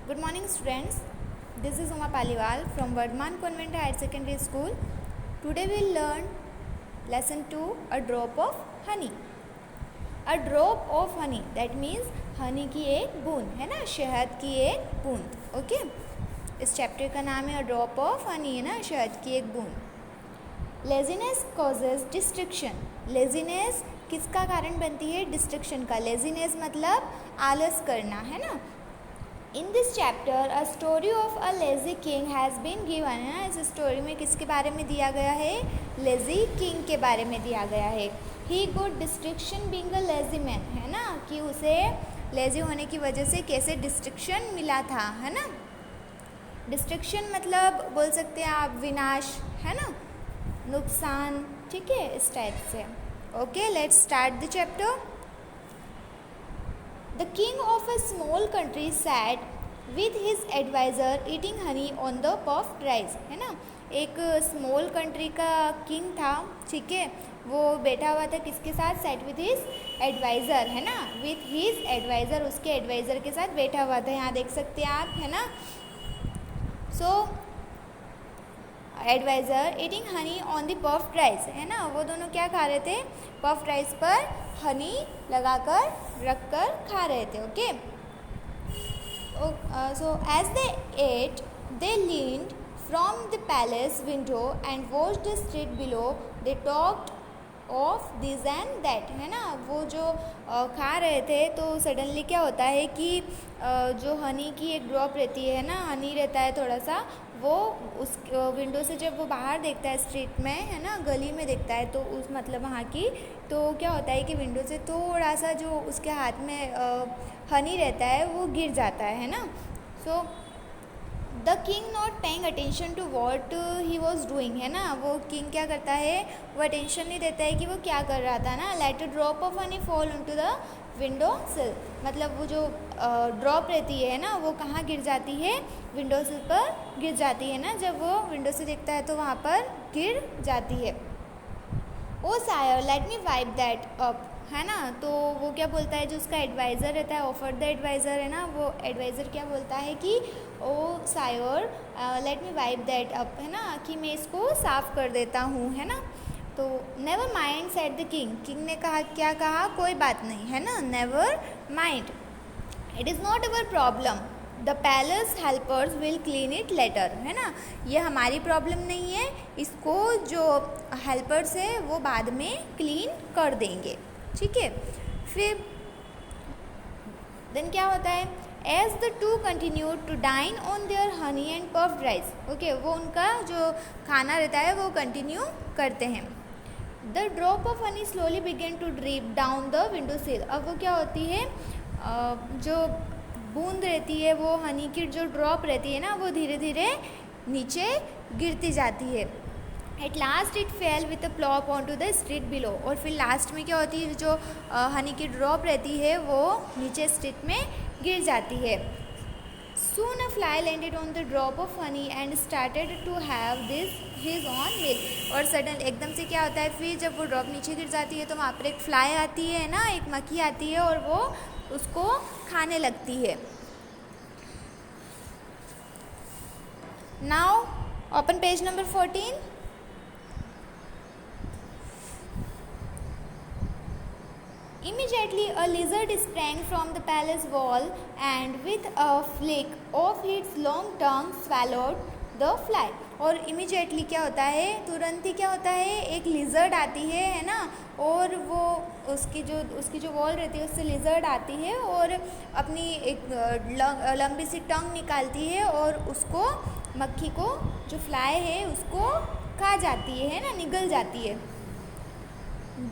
Good morning, students. This is Uma Paliwal from Vardhaman Convent Higher Secondary School. Today we will learn lesson 2, a drop of honey. A drop of honey, that means honey की एक बूंद है ना, शहद की एक बूंद. Okay, इस चैप्टर का नाम है a drop of honey, है ना, शहद की एक बूंद. Laziness causes destruction. लेजीनेस किसका कारण बनती है? डिस्ट्रक्शन का. लेजीनेस मतलब आलस करना, है ना. In this chapter a story of a lazy king has been given. है ना, इस स्टोरी में किसके बारे में दिया गया है? लेजी किंग के बारे में दिया गया है. He good distraction being a lazy man, है ना, कि उसे लेजी होने की वजह से कैसे डिस्ट्रक्शन मिला था, है ना. डिस्ट्रक्शन मतलब बोल सकते हैं आप विनाश, है ना, नुकसान, ठीक है, इस टाइप से. Okay, let's start the chapter. The king of a small country sat with his adviser eating honey on the puffed rice. है ना, एक स्मॉल कंट्री का किंग था, ठीक है, वो बैठा हुआ था किसके साथ? सैट विथ हिज एडवाइज़र, है ना, विथ हिज एडवाइज़र, उसके एडवाइज़र के साथ बैठा हुआ था. यहाँ देख सकते हैं आप, है ना. So advisor eating honey on the puffed rice, है ना, वो दोनों क्या खा रहे थे? पफ्ड राइस पर हनी लगाकर रख कर खा रहे थे. Okay, so as they ate they leaned from the palace window and watched the street below. They talked of this and that, है ना. वो जो खा रहे थे तो सडनली क्या होता है कि जो हनी की एक ड्रॉप रहती है ना, हनी रहता है थोड़ा सा, वो उस विंडो से जब वो बाहर देखता है स्ट्रीट में, है ना, गली में देखता है, तो उस मतलब वहाँ की, तो क्या होता है कि विंडो से थोड़ा सा जो उसके हाथ में हनी रहता है वो गिर जाता है ना. So the king not paying attention to what he was doing, है ना, वो किंग क्या करता है? वो अटेंशन नहीं देता है कि वो क्या कर रहा था ना. Let a drop of honey fall into the window sill, मतलब वो जो ड्रॉप रहती है ना, वो कहाँ गिर जाती है? विंडो सिल पर गिर जाती है ना. जब वो विंडो से देखता है तो वहाँ पर गिर जाती है. Oh sire let me wipe that up, है ना. तो वो क्या बोलता है? जो उसका एडवाइज़र रहता है, ऑफर द एडवाइज़र, है ना, वो एडवाइज़र क्या बोलता है कि oh sire let me wipe that up, है ना, कि मैं इसको साफ़ कर देता हूँ, है ना. तो never mind said the king. King ने कहा, क्या कहा? कोई बात नहीं, है ना, never mind, it is not our problem, the palace helpers will clean it later, है ना, ये हमारी प्रॉब्लम नहीं है, इसको जो हेल्पर्स है वो बाद में क्लीन कर देंगे, ठीक है. फिर देन क्या होता है? As the two continue to dine on their honey and puffed rice. Okay, वो उनका जो खाना रहता है वो कंटिन्यू करते हैं. The drop of honey slowly began to drip down the window sill. अब वो क्या होती है? जो बूंद रहती है, वो हनी की जो ड्रॉप रहती है ना, वो धीरे धीरे नीचे गिरती जाती है. At last it fell with a plop on to the street below. और फिर लास्ट में क्या होती है? जो हनी की ड्रॉप रहती है वो नीचे स्ट्रीट में गिर जाती है. Soon a fly landed on the drop of honey and started to have this his own milk. और सडन एकदम से क्या होता है? फिर जब वो ड्रॉप नीचे गिर जाती है तो वहाँ पर एक फ्लाई आती है ना, एक मक्खी आती है और वो उसको खाने लगती है. Now open page number 14. Immediately a lizard sprang from the palace wall and with a flick of its long tongue swallowed the fly. और इमीडिएटली क्या होता है? तुरंत ही क्या होता है? एक लिजर्ड आती है ना, और वो उसकी जो वॉल रहती है उससे लिजर्ड आती है और अपनी एक लंबी सी टंग निकालती है और उसको, मक्खी को, जो फ्लाई है उसको खा जाती है ना, निगल जाती है.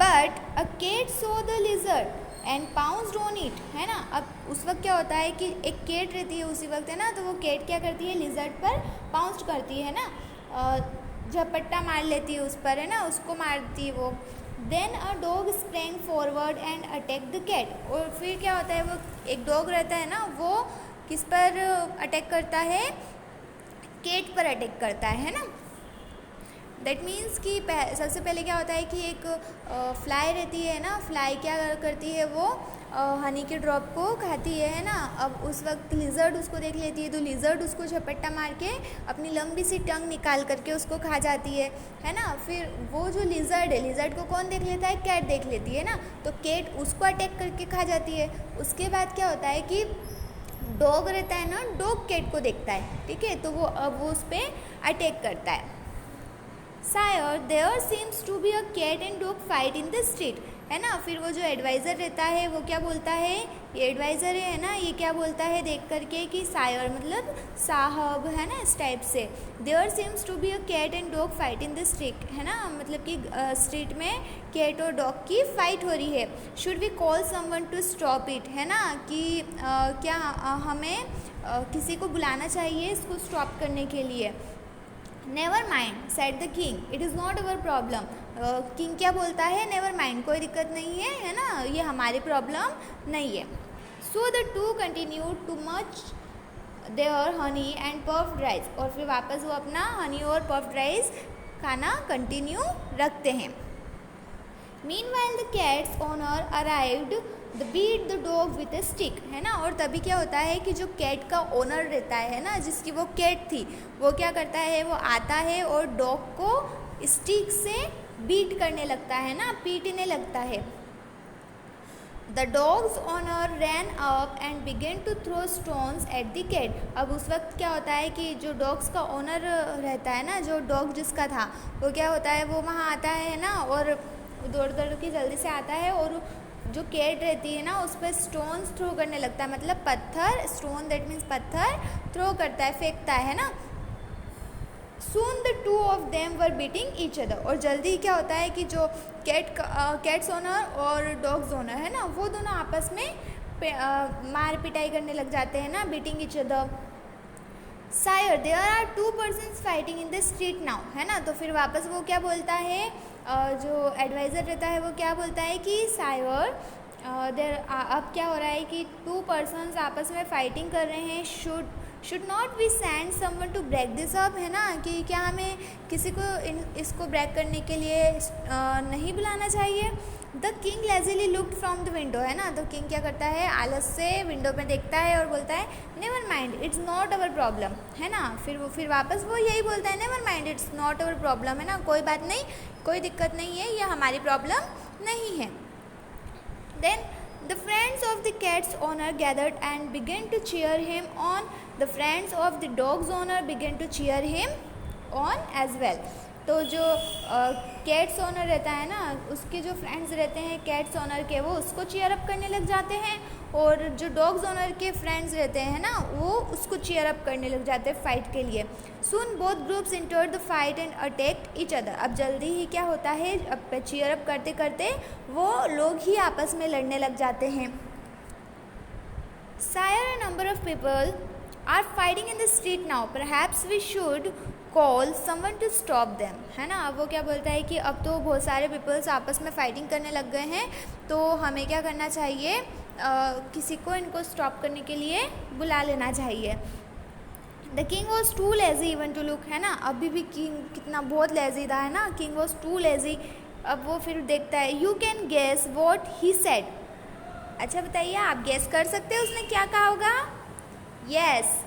But a cat saw the lizard and pounced on it, है ना. अब उस वक्त क्या होता है कि एक केट रहती है उसी वक्त, है ना, तो वो केट क्या करती है? लिजर्ड पर पाउंस्ड करती है ना, झपट्टा मार लेती है उस पर, है ना, उसको मारती है वो. Then a dog sprang forward and attack the cat. और फिर क्या होता है? वो एक डॉग रहता है ना, वो किस पर अटैक करता है? केट पर अटैक करता है ना. दैट मीन्स कि सबसे पहले क्या होता है कि एक फ्लाई रहती है ना, फ्लाई क्या करती है? वो हनी के ड्रॉप को खाती है ना। अब उस वक्त लिजर्ड उसको देख लेती है, तो लिजर्ड उसको झपट्टा मार के अपनी लंबी सी टंग निकाल करके उसको खा जाती है ना। फिर वो जो लिजर्ड है, लिजर्ड को कौन देख लेता है? कैट देख लेती है ना, तो कैट उसको अटैक करके खा जाती है। उसके बाद क्या होता है कि डॉग रहता है ना, डॉग कैट को देखता है, ठीक है, तो वो उस पर अटैक करता है। Sire, there seems to be a cat and dog fight in the street, है ना। फिर वो जो एडवाइज़र रहता है वो क्या बोलता है, ये एडवाइज़र है ना, ये क्या बोलता है देख करके कि सायर मतलब साहब, है ना, इस टाइप से। There seems to be a cat and dog fight in the street, है ना, मतलब कि स्ट्रीट में कैट और डॉग की फाइट हो रही है। Should we call someone to stop it, है ना, कि क्या हमें किसी को बुलाना चाहिए इसको स्टॉप करने के लिए। Never mind said the king, it is not our problem. King क्या बोलता है? नेवर माइंड, कोई दिक्कत नहीं है ना, ये हमारी प्रॉब्लम नहीं है। So the two continue to munch their honey and puffed rice, और फिर वापस वो अपना हनी और पफ्ड राइस खाना कंटिन्यू रखते हैं। Meanwhile the cat's owner arrived the beat the dog with a stick, है ना। और तभी क्या होता है कि जो कैट का ओनर रहता है ना, जिसकी वो कैट थी, वो क्या करता है, वो आता है और डॉग को स्टिक से बीट करने लगता है ना, पीटने लगता है। The dog's owner ran up and began to throw stones at the cat. अब उस वक्त क्या होता है कि जो डॉग्स का ओनर रहता है ना, जो डॉग जिसका था, वो क्या होता है, वो वहाँ आता है ना, और दौड़ दौड़ के जल्दी से आता है और जो कैट रहती है ना उस पर स्टोन्स थ्रो करने लगता है, मतलब पत्थर, स्टोन दैट मीन्स पत्थर थ्रो करता है, फेंकता है ना। Soon the two of them were beating each other, और जल्दी क्या होता है कि जो कैट्स ओनर और डॉग्स ओनर है ना, वो दोनों आपस में मार पिटाई करने लग जाते हैं ना, beating each other. Sire there are two persons fighting in the street now, है ना। तो फिर वापस वो क्या बोलता है, जो एडवाइज़र रहता है वो क्या बोलता है कि सायर देयर, अब क्या हो रहा है कि टू पर्सन्स आपस में फाइटिंग कर रहे हैं। Should not we send someone to break this up, है ना, कि क्या हमें किसी को इसको ब्रेक करने के लिए नहीं बुलाना चाहिए। The king lazily looked from the window, है ना, तो किंग क्या करता है, आलस से विंडो में देखता है और बोलता है never mind it's not our problem, है ना। फिर वापस वो यही बोलता है, never mind it's not our problem, है ना, कोई बात नहीं, कोई दिक्कत नहीं है, ये हमारी प्रॉब्लम नहीं है। Then the friends of the cat's owner gathered and began to cheer him on. The friends of the dog's owner began to cheer him on as well. तो जो कैट्स ओनर रहता है ना, उसके जो फ्रेंड्स रहते हैं कैट्स ओनर के, वो उसको चीयर अप करने लग जाते हैं, और जो डॉग्स ओनर के फ्रेंड्स रहते हैं ना, वो उसको चीयर अप करने लग जाते हैं फाइट के लिए। Soon both groups entered the fight and attacked each other. अब जल्दी ही क्या होता है, अब चीयर अप करते करते वो लोग ही आपस में लड़ने लग जाते हैं। Sire a number of people are fighting in the street now, perhaps we should call someone to stop them, है ना। अब वो क्या बोलता है कि अब तो बहुत सारे पीपल्स आपस में फाइटिंग करने लग गए हैं, तो हमें क्या करना चाहिए, किसी को इनको स्टॉप करने के लिए बुला लेना चाहिए। The king was too lazy even to look, है ना, अभी भी किंग कितना बहुत लेजी था, है ना, किंग वॉज टू लेजी। अब वो फिर देखता है, you can guess what he said. अच्छा बताइए, आप गेस कर सकते हैं उसने क्या कहा होगा? Yes,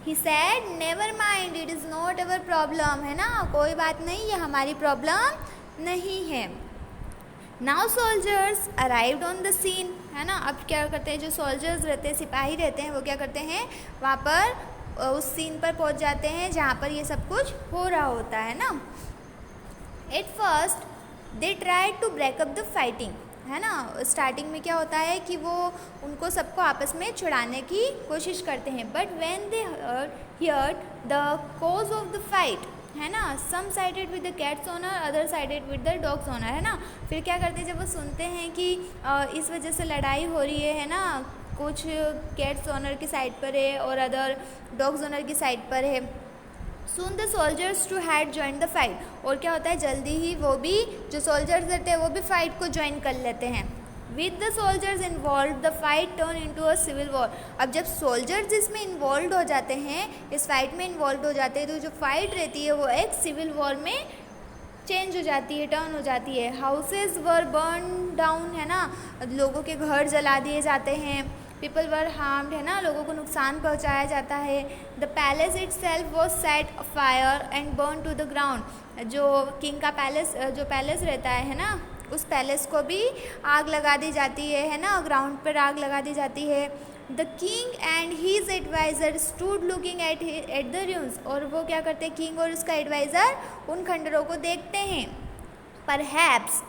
he said never mind it is not our problem, है ना, कोई बात नहीं, ये हमारी प्रॉब्लम नहीं है। Now soldiers arrived on the scene, है ना। अब क्या करते हैं, जो सोल्जर्स रहते हैं, सिपाही रहते हैं, वो क्या करते हैं, वहाँ पर उस सीन पर पहुँच जाते हैं जहाँ पर ये सब कुछ हो रहा होता है ना। At first they tried to break up the fighting, है ना। स्टार्टिंग में क्या होता है कि वो उनको सबको आपस में छुड़ाने की कोशिश करते हैं, but when they heard the cause of the fight, है ना, some sided with the cat's owner, other sided with the dog's owner, है ना। फिर क्या करते हैं, जब वो सुनते हैं कि इस वजह से लड़ाई हो रही है ना, कुछ कैट्स ओनर की साइड पर है और अदर डॉग्स ओनर की साइड पर है। Soon the soldiers too had join the fight, और क्या होता है, जल्दी ही वो भी जो सोल्जर्स रहते हैं वो भी फाइट को ज्वाइन कर लेते हैं। With the soldiers involve the fight turn into a civil war. अब जब सोल्जर्स इसमें इन्वॉल्व हो जाते हैं, इस फाइट में इन्वॉल्व हो जाते हैं, तो जो फाइट रहती है वो एक सिविल वॉर में चेंज हो जाती है, टर्न हो जाती है। हाउसेज वर बर्न डाउन, है ना, लोगों के घर जला दिए जाते हैं। पीपल वर हार्म्ड, है ना, लोगों को नुकसान पहुंचाया जाता है। The palace itself was set fire and burn to the ground, जो किंग का पैलेस, जो पैलेस रहता है ना, उस पैलेस को भी आग लगा दी जाती है ना, ग्राउंड पर आग लगा दी जाती है। The king and his advisor stood looking at the rooms, और वो क्या करते हैं, किंग और उसका एडवाइज़र उन खंडरों को देखते हैं। Perhaps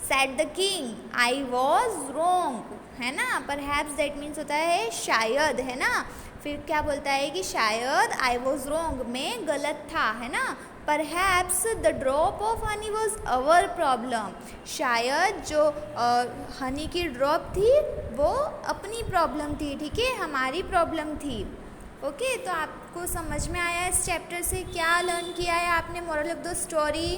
said the king I was wrong, है ना, परहैप्स दैट मीन्स होता है शायद, है ना, फिर क्या बोलता है कि शायद आई वॉज रॉन्ग, मैं गलत था, है ना। Perhaps the drop of Honey was our problem, शायद जो हनी की ड्रॉप थी वो अपनी प्रॉब्लम थी, ठीक है, हमारी प्रॉब्लम थी। ओके, तो आपको समझ में आया इस चैप्टर से क्या लर्न किया है आपने, मोरल ऑफ द स्टोरी,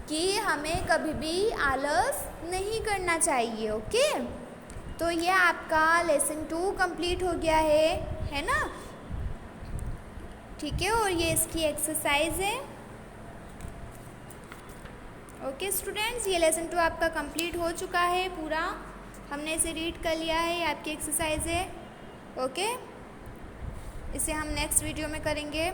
कि हमें कभी भी आलस नहीं करना चाहिए। ओके, तो ये आपका लेसन 2 कंप्लीट हो गया है ना, ठीक है, और ये इसकी एक्सरसाइज है। ओके स्टूडेंट्स, ये लेसन 2 आपका कंप्लीट हो चुका है पूरा, हमने इसे रीड कर लिया है, ये आपकी एक्सरसाइज है। ओके, इसे हम नेक्स्ट वीडियो में करेंगे।